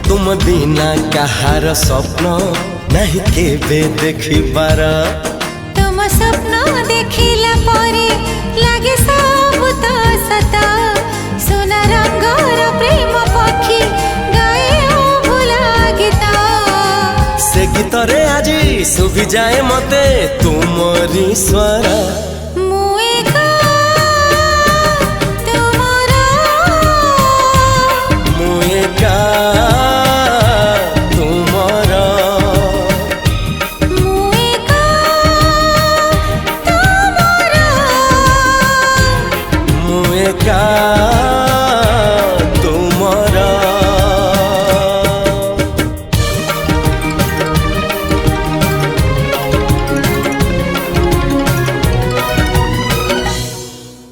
तुम बिना कहार स्वप्न नहीं केबे देखिबार। तुम स्वप्न देखिला परे लागे सब तो सता। सोना रंगर प्रेम पक्षी गाए भुला गीत। से गीत रे आज सुभी जाए मते तुमरी स्वर। का